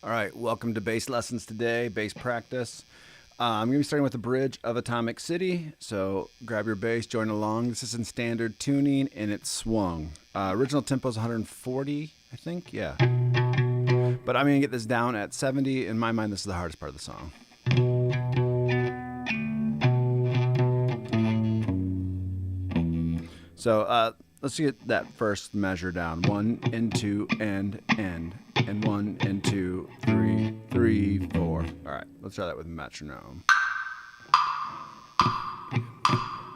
All right, welcome to bass lessons today, bass practice. I'm going to be starting with the bridge of Atomic City, so grab your bass, join along. This is in standard tuning and it's swung. Original tempo is 140, I think, yeah. But I'm going to get this down at 70. In my mind, this is the hardest part of the song. So let's get that first measure down. 1 and 2 and end. And 1 and 2, 3, 3, 4. All right, let's try that with metronome.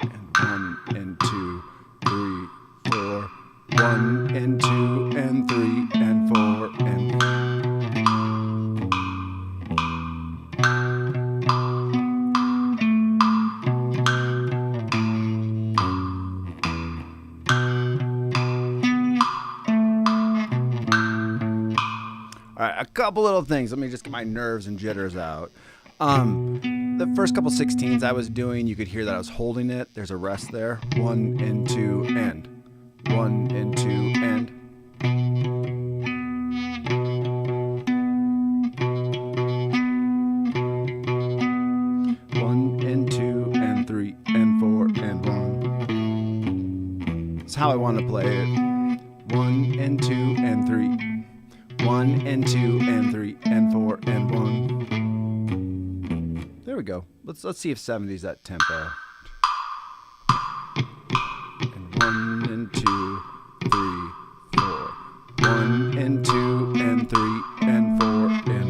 And 1 and 2, 3, 4. 1 and 2 and 3 and 4 and. All right, a couple little things. Let me just get my nerves and jitters out. The first couple 16s I was doing, you could hear that I was holding it. There's a rest there. 1 and 2 and. 1 and 2 and. One and 2 and 3 and 4 and 1. That's how I want to play it. 1 and 2 and 3. 1 and 2 and 3 and 4 and 1. There we go. Let's see if 70's that tempo. And 1 and 2, 3, 4. 1 and 2 and 3 and 4 and.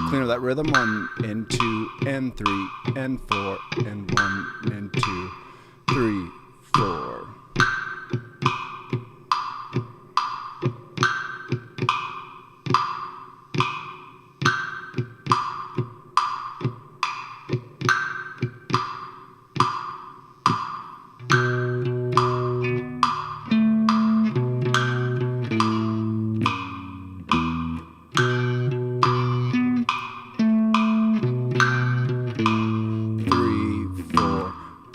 Clean up that rhythm. 1 and 2 and 3 and 4 and 1 and 2, 3, 4.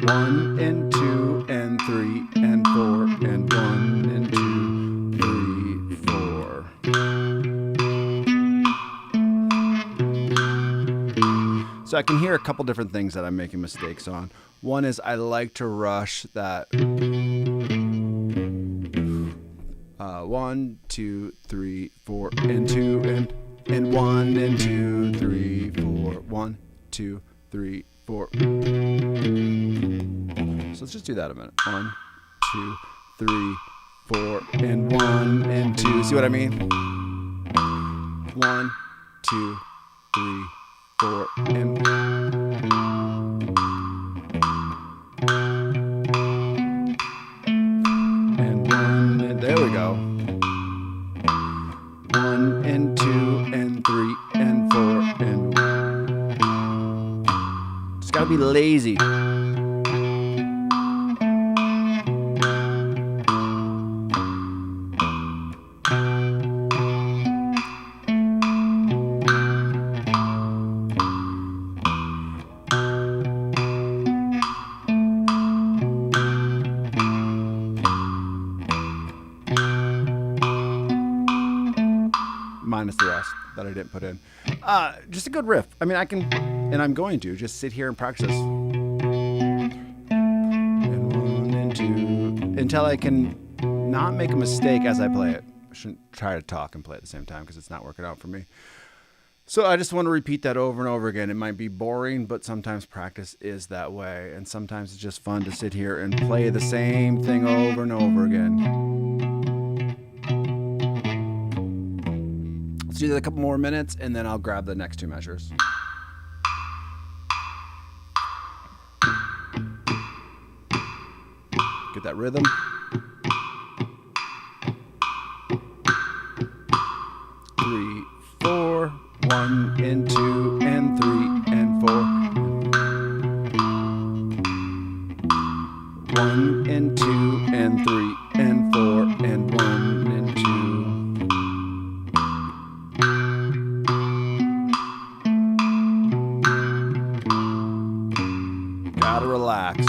One and 2 and 3 and 4 and 1 and 2, 3, 4. So I can hear a couple different things that I'm making mistakes on. One is I like to rush that 1, 2, 3, 4 and 2 and 1 and 2, 3, 4. 1, 2, 3, 4. So let's just do that a minute. 1, 2, 3, 4, and 1 and 2. See what I mean? 1, 2, 3, 4, and. And 1, and there we go. 1 and 2 and 3 and 4 and. Just gotta be lazy. Minus the rest that I didn't put in. Just a good riff. I mean, I can, and I'm going to just sit here and practice. And 1 and 2 until I can not make a mistake as I play it. I shouldn't try to talk and play at the same time because it's not working out for me. So I just want to repeat that over and over again. It might be boring, but sometimes practice is that way. And sometimes it's just fun to sit here and play the same thing over and over again. Let's do that a couple more minutes, and then I'll grab the next two measures. Get that rhythm. 3, 4, 1 and 2 and 3 and 4. 1 and 2 and 3 and 4 and 1 and 2. Gotta relax.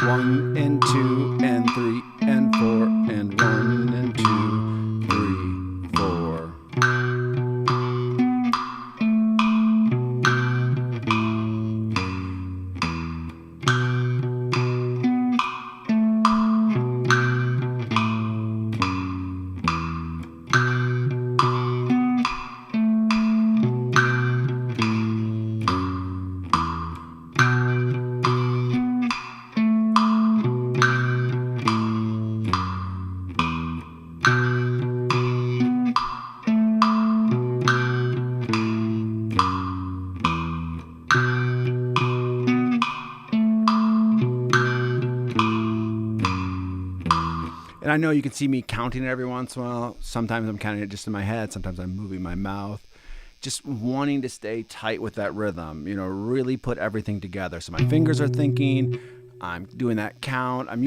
1 and 2 and 3 and 4 and 1 and 2, 3, 4. And I know you can see me counting it every once in a while. Sometimes I'm counting it just in my head. Sometimes I'm moving my mouth. Just wanting to stay tight with that rhythm, really put everything together. So my fingers are thinking, I'm doing that count. I'm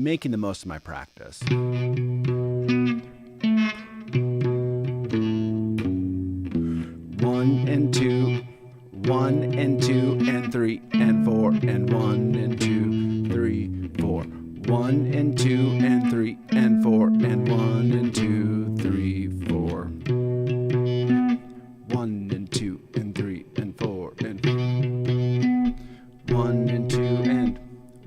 making the most of my practice. 1 and 2, 1 and 2 and 3 and 4 and 1 and 2, 3, 4. 1 and 2 and 3 and 4 and 1 and 2, 3, 4. 1 and 2 and 3 and 4 and 1 and 2 and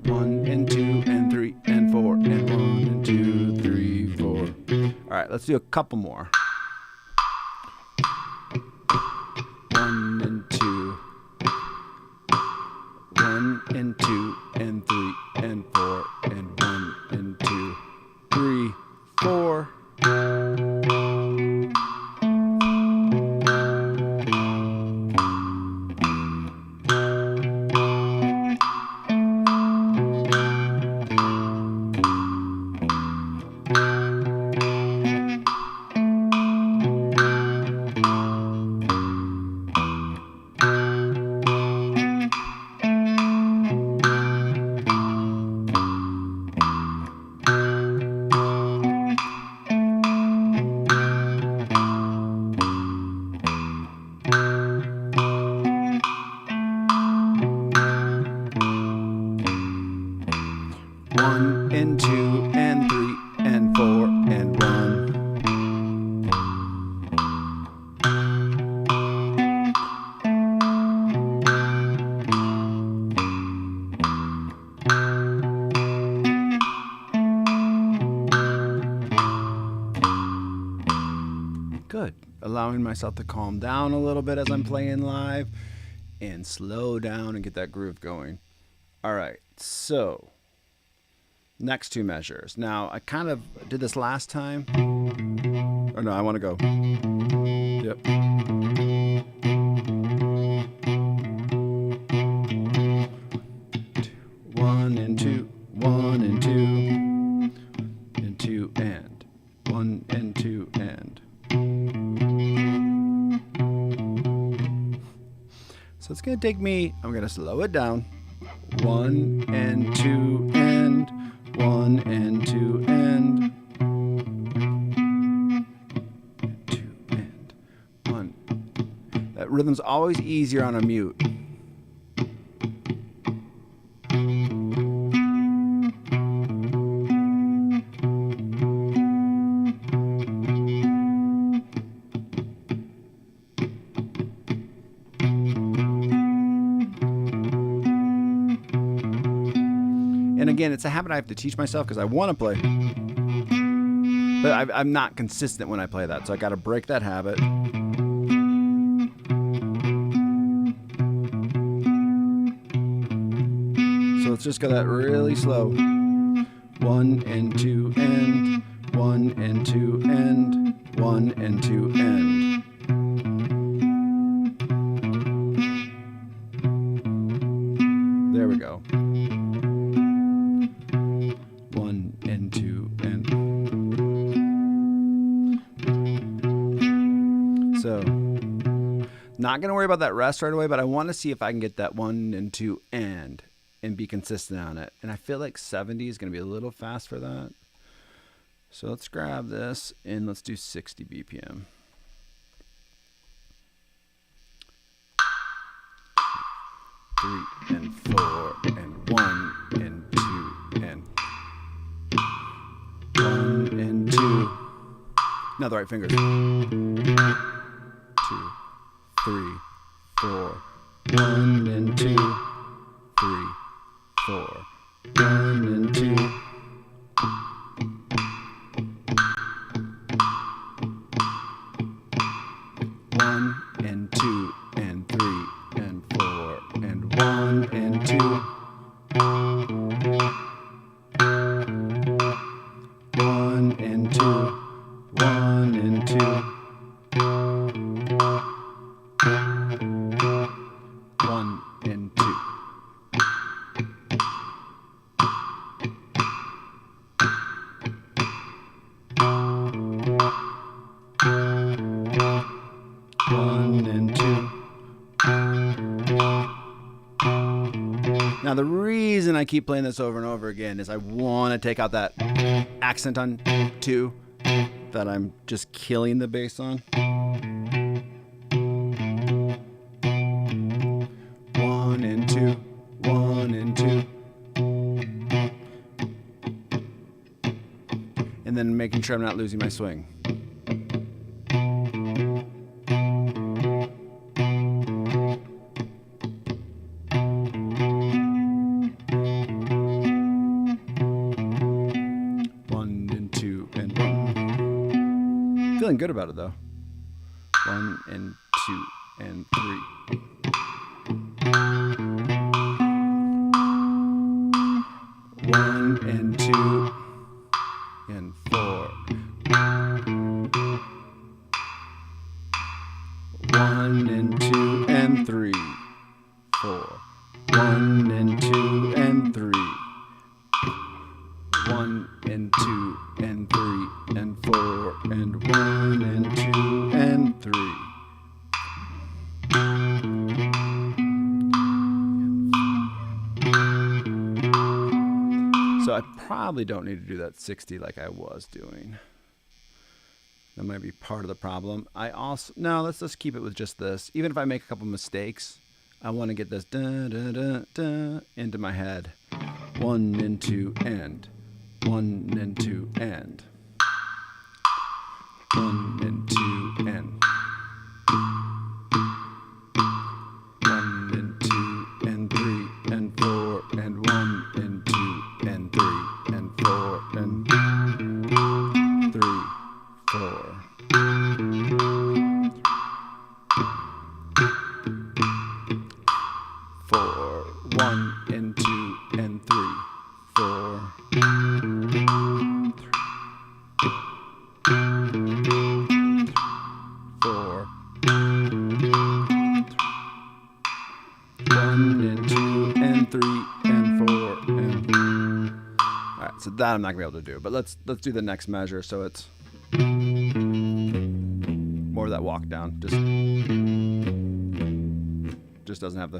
1 and 2 and 3 and 4 and 1 and 2, 3, 4. All right, let's do a couple more. 1 and 2. 1 and 2 and 3 and 4 and 1 and 2, 3, 4. One and 2 and 3 and 4 and 1. Good. Allowing myself to calm down a little bit as I'm playing live and slow down and get that groove going. All right, so next two measures. Now, I kind of did this last time. Or no, I want to go. Yep. One and 2, 1 and 2, and 2 and 1 and 2 and. So it's going to take me, I'm going to slow it down. 1 and 2 and 1 and 2 and 2 and 1. That rhythm's always easier on a mute. And again, it's a habit I have to teach myself because I want to play, but I'm not consistent when I play that, so I got to break that habit. So let's just go that really slow. 1 and 2 and 1 and 2 and 1 and 2 and. There we go. 1 and 2 and. So Not going to worry about that rest right away, but I want to see if I can get that 1 and 2 and be consistent on it. And I feel like 70 is going to be a little fast for that. So let's grab this and let's do 60 BPM. Three and 4 and 1 and 2 and 1 and 2. Now the right fingers. 2, 3, 4, 1 and 2, 3, 4, 1 and 2. One and 2 and 3 and 4 and 1 and 2. 1 and 2, 1 and 2. 1 and 2. Now the reason I keep playing this over and over again is I want to take out that accent on 2 that I'm just killing the bass on. 1 and 2, 1 and 2. And then making sure I'm not losing my swing. Feeling good about it though. 1 and 2 and 3. 1 and 2 and 4. 1 and 2 and 3. 4. 1 and 2 and 3. 1 and 2 and 3 and 4 and 1 and 2 and 3. So I probably don't need to do that 60 like I was doing. That might be part of the problem. Let's just keep it with just this. Even if I make a couple mistakes, I want to get this da, da, da, da, into my head. 1 and 2 and 1 and 2 and 1 and 2 and 1 and 2 and 3 and 4 and 1 and 2 and 3 and 4 and 3, 4. 4, 1 and 2 and 3, 4. 4. 1 and 2 and 3 and 4 and. All right, so that I'm not gonna be able to do. But let's do the next measure so it's more of that walk down. Just doesn't have the.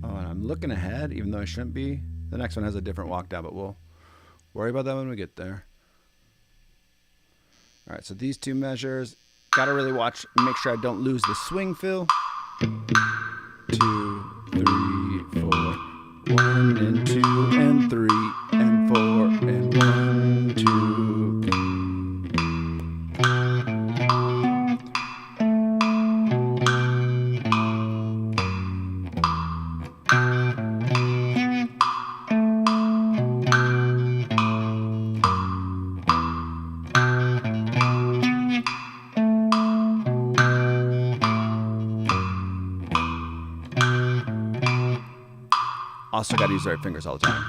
Oh, and I'm looking ahead, even though I shouldn't be. The next one has a different walk down, but we'll worry about that when we get there. All right, so these two measures, gotta really watch, make sure I don't lose the swing feel. 2, 3, 4, 1 and 2 and 3 and 4 and 1, 2. Also got to use the right fingers all the time.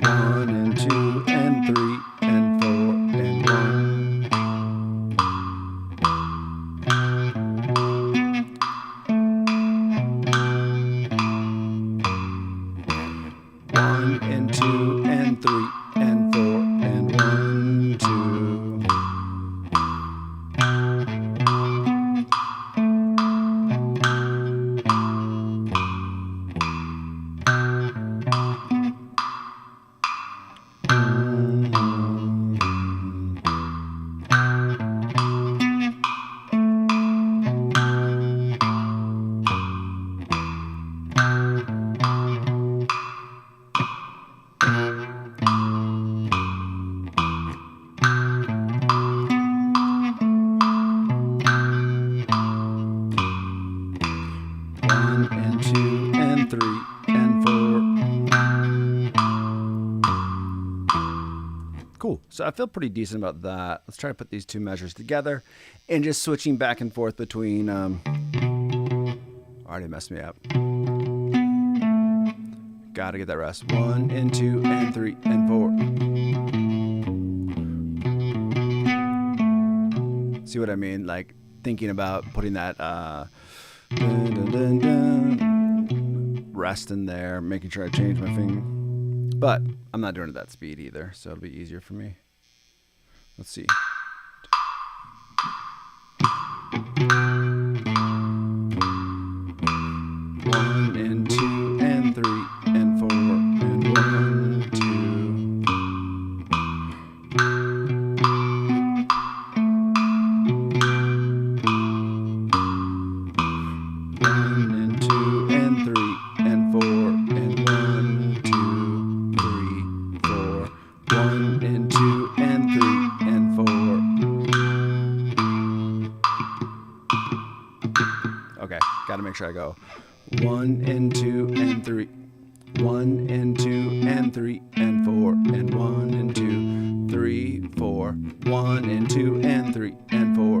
1 and 2 and 3 and 4 and 1. 1 and 2 and 3 and 4 and 1, 2. Cool. So I feel pretty decent about that. Let's try to put these two measures together and just switching back and forth between. Already messed me up. Gotta get that rest. 1 and 2 and 3 and 4. See what I mean? Like thinking about putting that rest in there, making sure I change my finger. But I'm not doing it at that speed either, so it'll be easier for me. Let's see. One and 2 and 3 and 4 and 1, 2. 1 and 2 and 3 and 4 and 1, 2, 3, 4. 1 and 2 and 3 and 4. Okay, gotta make sure I go 1 and 2 and 3. 1 and 2 and 3 and 4 and 1 and 2, 3, 4. 1 and 2 and 3 and 4.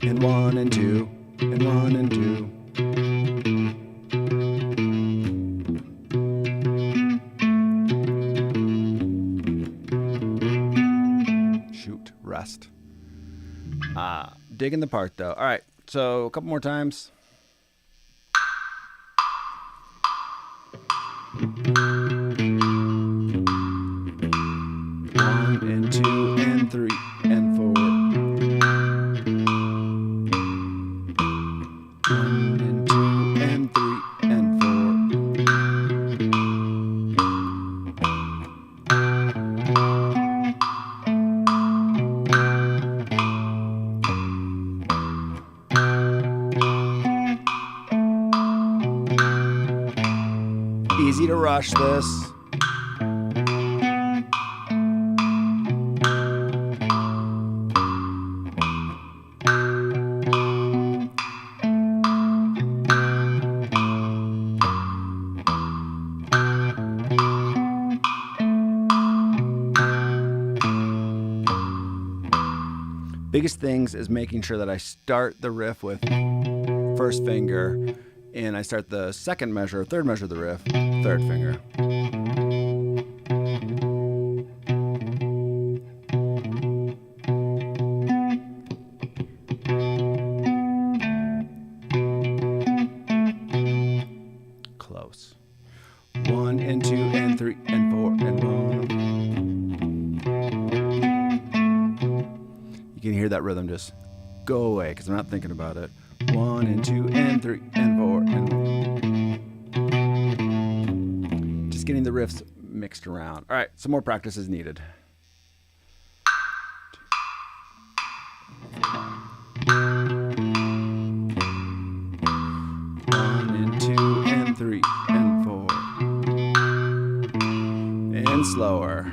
And 1 and 2 and 1 and 2. Shoot, rest. Digging the part though. All right, so a couple more times. One and 2 and 3 and 4. 1 and 2 and 3 and 4. Easy to rush this. Biggest things is making sure that I start the riff with first finger, and I start the second measure, third measure of the riff, third finger. Close. 1 and 2 and 3 and 4 and 1. You can hear that rhythm just go away because I'm not thinking about it. 1 and 2 and 3 and 4 and 1. Just getting the riffs mixed around. All right, some more practice is needed. One and 2 and 3 and 4. And slower.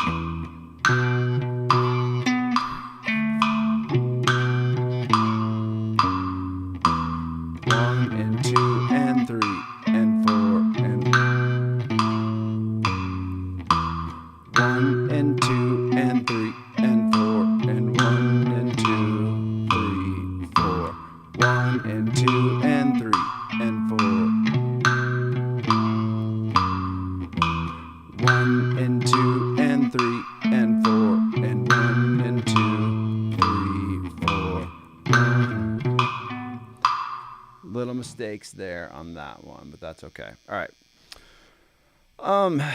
Little mistakes there on that one, but that's okay. All right. I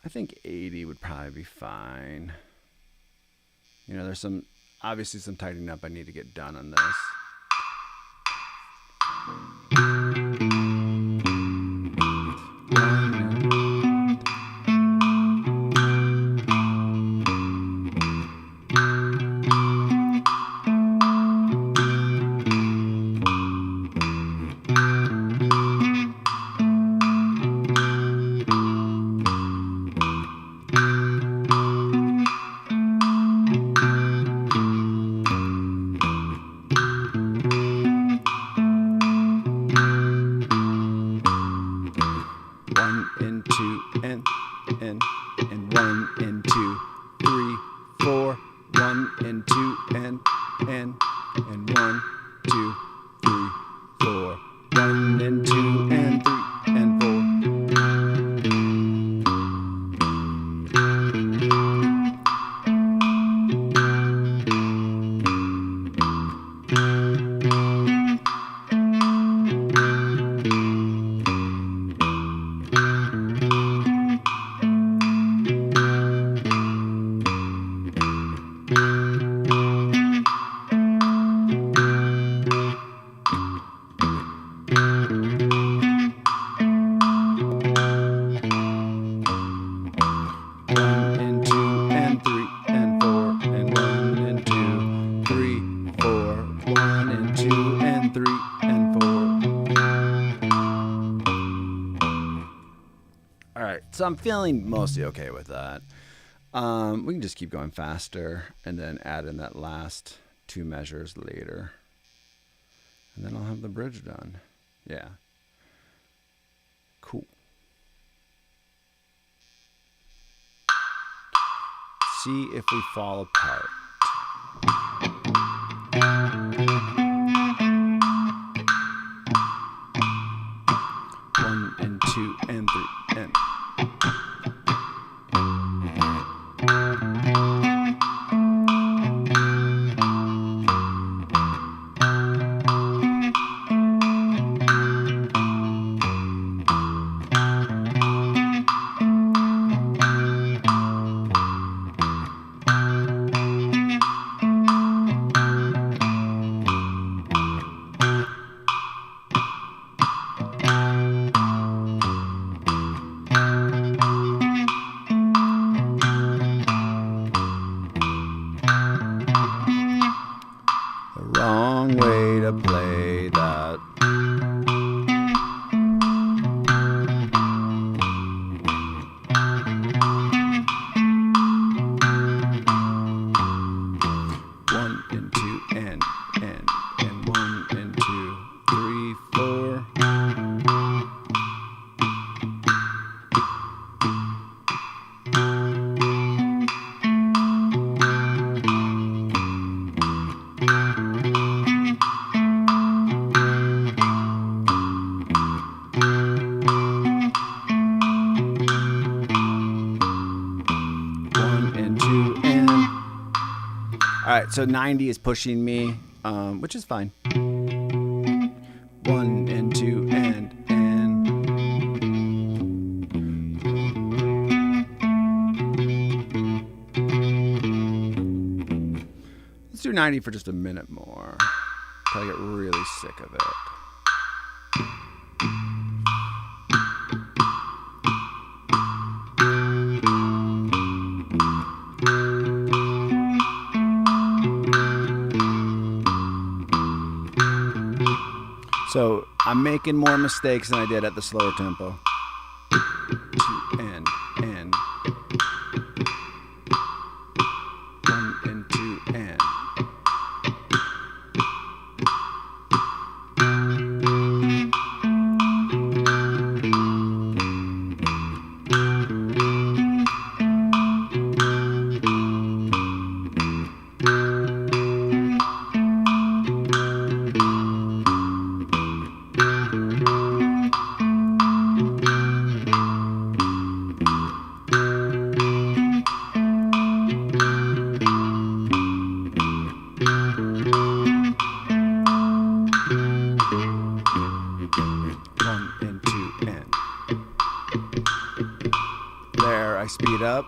think 80 would probably be fine. You know, there's obviously some tightening up I need to get done on this. and 1, 2, 3, 4. 1 and 2 and 3 and 4. So I'm feeling mostly okay with that. We can just keep going faster and then add in that last 2 measures later. And then I'll have the bridge done. Yeah. Cool. See if we fall apart. 1 and 2 and 3 and. Wrong way to play that. One and 2 and 1 and 2, 3, 4. All right, so 90 is pushing me, which is fine. 1 and 2 and. Let's do 90 for just a minute more until I get really sick of it. So I'm making more mistakes than I did at the slower tempo. 2 and 1 and 2 and. There, I speed up.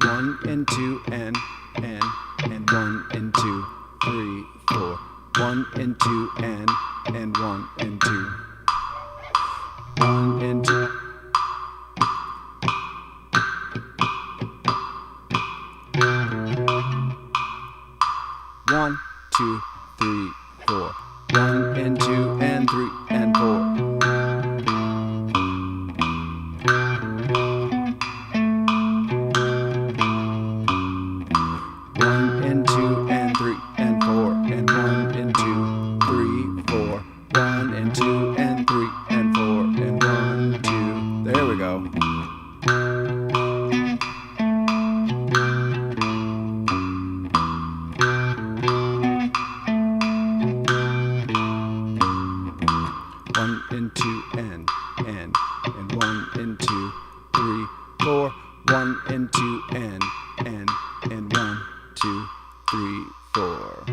One and 2 and 1 and 2, 3, 4. 1 and 2 and 1 and 2. 1 and 2. One, 2, 3, 4. 1 and 2 and 3 and 4. 1 and 2 and 3 and 4 and 1 and 2, 3, 4. 1 and 2 and 3 and 4 and 1, 2. 4, 1 and 2 and 1, 2, 3, 4.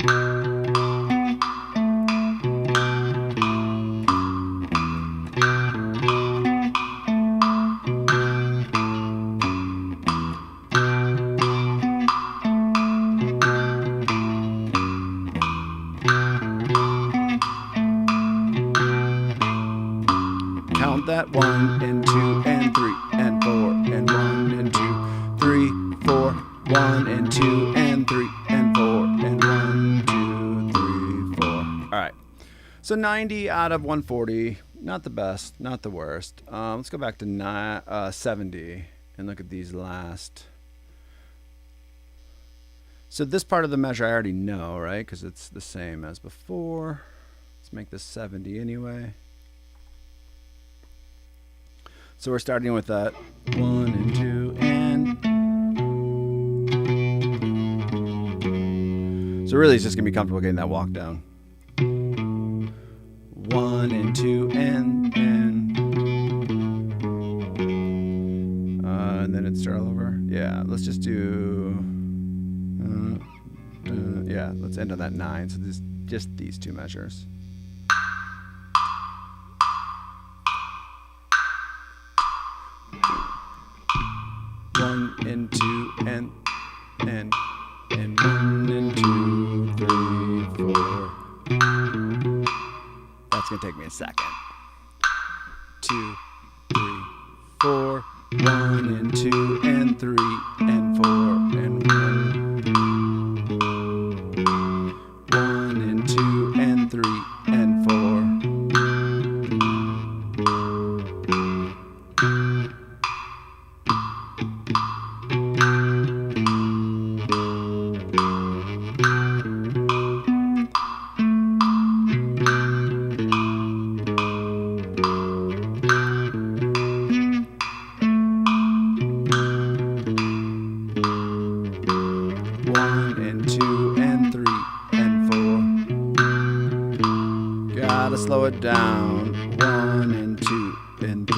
Count that 1 and 2 and 3 and 4 and 1 and 2, 3, 4, 1 and 2 and 3 and 4 and 1, 2, 3, 4. All right. So 90 out of 140, not the best, not the worst. Let's go back to 70 and look at these last. So this part of the measure I already know, right? Because it's the same as before. Let's make this 70 anyway. So we're starting with that 1 and 2 and. So really it's just going to be comfortable getting that walk down. 1 and 2 and then it start all over. Yeah, let's just do. Yeah, let's end on that 9. So this just these two measures. One and 2 and 1 and 2, 3, 4. That's gonna take me a second. 2, 3, 4. 1 and 2 and 3 and 4 and 1. 1 and 2 and 3 and 4. Gotta slow it down. 1 and 2 and 3.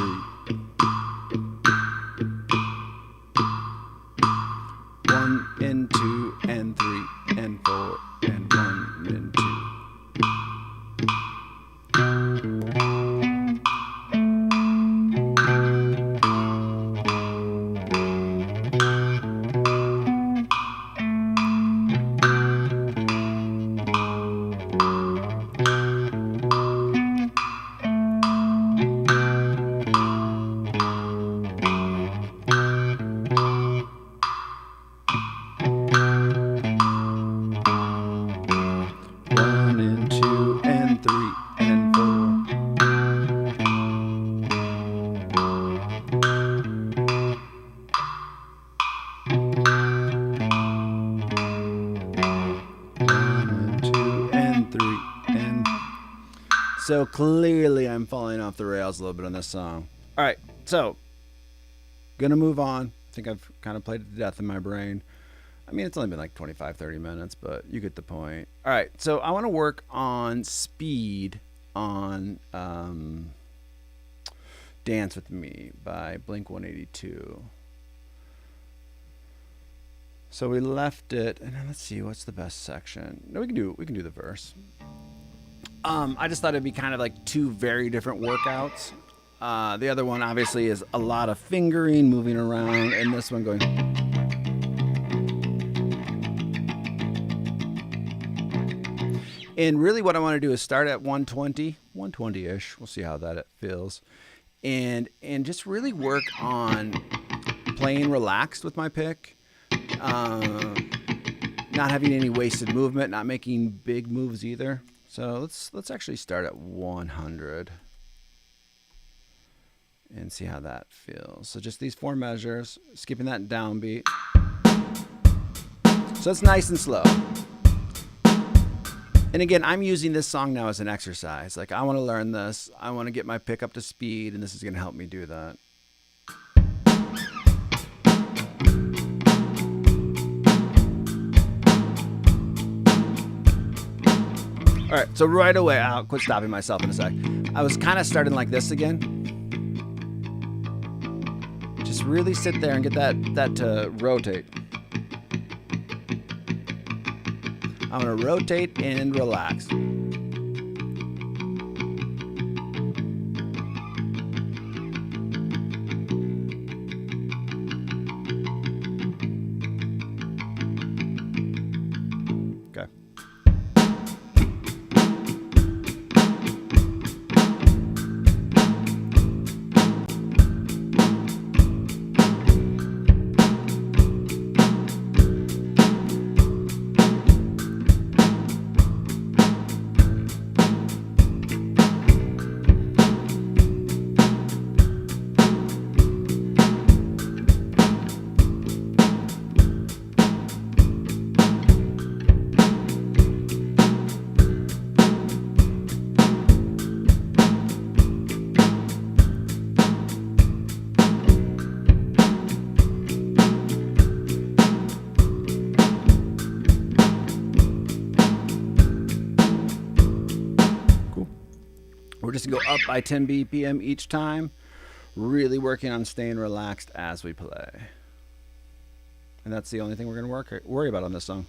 1 and 2 and 3 and 4 and 1 and 2. So clearly I'm falling off the rails a little bit on this song. All right, so gonna move on. I think I've kind of played it to death in my brain. I mean, it's only been like 25, 30 minutes, but you get the point. All right, so I want to work on speed on Dance With Me by Blink-182. So we left it, and let's see, what's the best section? No, we can do the verse. I just thought it'd be kind of like two very different workouts. The other one obviously is a lot of fingering, moving around, and this one going. And really what I want to do is start at 120, 120-ish. We'll see how that feels. And just really work on playing relaxed with my pick. Not having any wasted movement, not making big moves either. So let's actually start at 100 and see how that feels. So just these 4 measures, skipping that downbeat. So it's nice and slow. And again, I'm using this song now as an exercise. Like, I want to learn this. I want to get my pick up to speed, and this is going to help me do that. All right, so right away, I'll quit stopping myself in a sec. I was kind of starting like this again. Just really sit there and get that to rotate. I'm going to rotate and relax. We're just going to go up by 10 BPM each time, really working on staying relaxed as we play. And that's the only thing we're going to worry about on this song.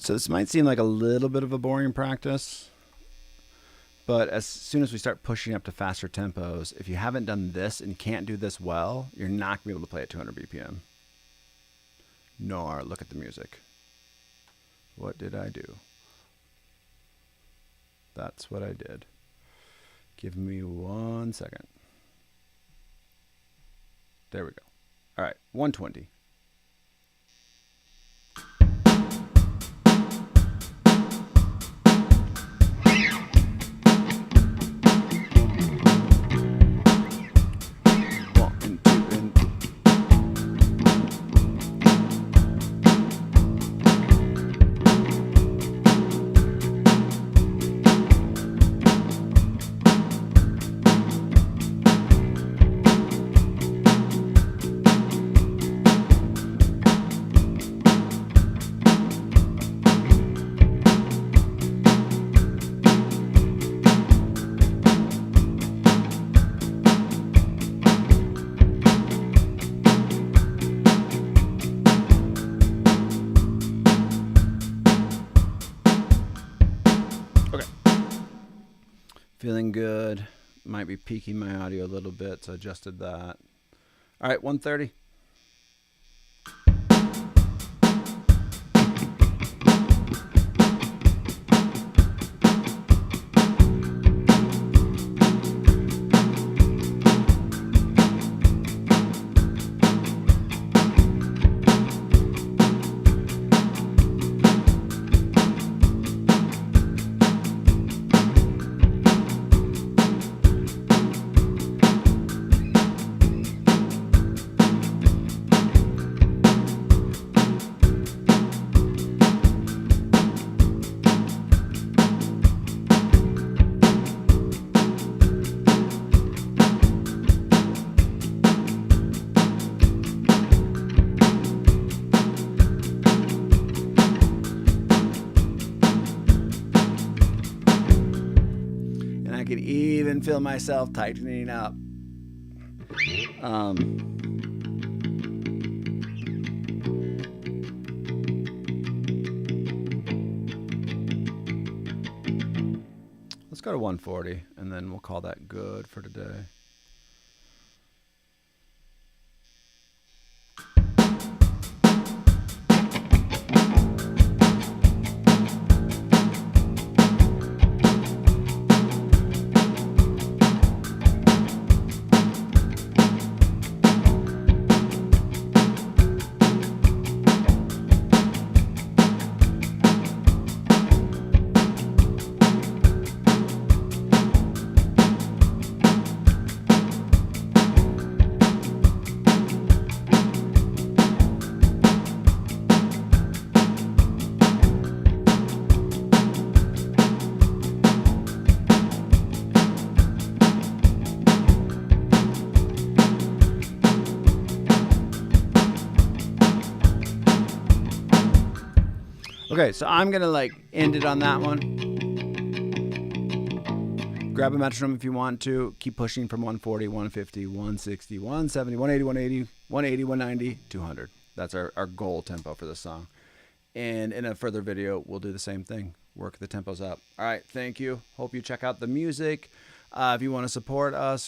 So this might seem like a little bit of a boring practice, but as soon as we start pushing up to faster tempos, if you haven't done this and can't do this well, you're not going to be able to play at 200 BPM. Nor look at the music. What did I do? That's what I did. Give me 1 second. There we go. All right, 120. Feeling good. Might be peaking my audio a little bit, so adjusted that. All right, 130. Could even feel myself tightening up. Let's go to 140, and then we'll call that good for today. Okay, so I'm going to like end it on that one. Grab a metronome if you want to. Keep pushing from 140, 150, 160, 170, 180, 180, 180, 190, 200. That's our goal tempo for this song. And in a further video, we'll do the same thing. Work the tempos up. All right, thank you. Hope you check out the music. If you want to support us,